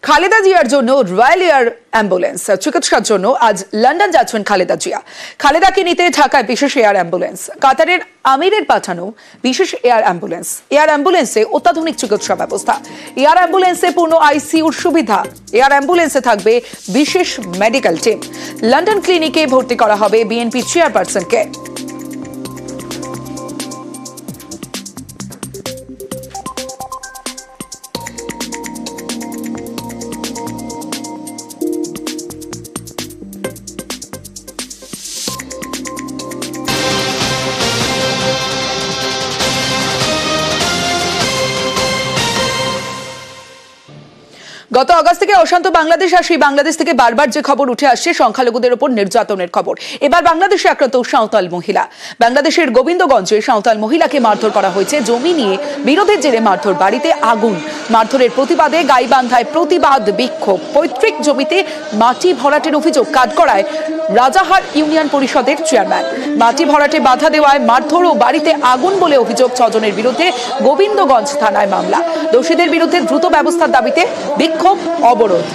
খালেদা জিয়ার জন্য royal air ambulance চিকিৎসার জন্য আজ লন্ডন যাচ্ছেন খালেদা জিয়া। খালেদাকে নিতে ঢাকায় বিশেষ এয়ার অ্যাম্বুলেন্স, কাতারের আমিরের পাঠানো বিশেষ এয়ার অ্যাম্বুলেন্স। এয়ার অ্যাম্বুলেন্সে অত্যাধুনিক চিকিৎসা ব্যবস্থা, এয়ার অ্যাম্বুলেন্সে পূর্ণ আইসিইউর সুবিধা, এয়ার অ্যাম্বুলেন্সে থাকবে বিশেষ মেডিকেল টিম। লন্ডন ক্লিনিকে ভর্তি করা হবে বিএনপি চেয়ারপারসনকে। গত আগস্ট থেকে অশান্ত বাংলাদেশ আর সেই বাংলাদেশ থেকে বারবার যে খবর উঠে আসছে সংখ্যালঘুদের উপর নির্যাতনের খবর। এবার বাংলাদেশে আক্রান্ত সাঁওতাল মহিলা। বাংলাদেশের গোবিন্দগঞ্জে সাঁওতাল মহিলাকে মারধর করা হয়েছে জমি নিয়ে বিরোধের জেরে। মারধর, বাড়িতে আগুন। মারধরের প্রতিবাদে গাইবান্ধায় প্রতিবাদ বিক্ষোভ। পৈতৃক জমিতে মাটি ভরাটের অভিযোগ কাঠগড়ায় রাজাহার ইউনিয়ন পরিষদের চেয়ারম্যান। মাটি ভরাটে বাধা দেওয়ায় মারধর ও বাড়িতে আগুন বলে অভিযোগ। 6 জনের বিরুদ্ধে গোবিন্দগঞ্জ থানায় মামলা। দোষীদের বিরুদ্ধে দ্রুত ব্যবস্থার দাবিতে বিক্ষোভ, অবরোধ।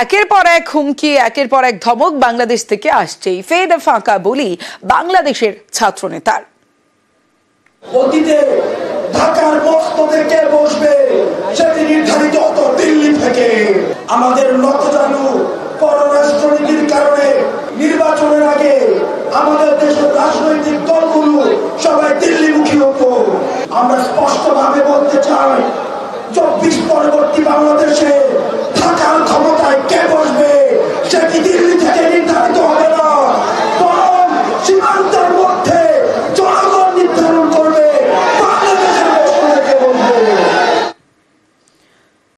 একের পর এক হুমকি, একের পর এক ধমক বাংলাদেশ থেকে আসছেই। ফের ফাঁকা বলি বাংলাদেশের ছাত্র নেতার। অতীতে ঢাকার মসনদে কে বসবে সেটি নির্ধারিত হতো দিল্লি থেকে। আমাদের লক্ষ্যজানু পররাষ্ট্রনীতির কারণে নির্বাচনের আগে আমাদের দেশের রাজনৈতিক দলগুলো সবাই দিল্লিমুখী হতো। আমরা স্পষ্টভাবে বলতে চাই, 24 পরবর্তী বাংলাদেশে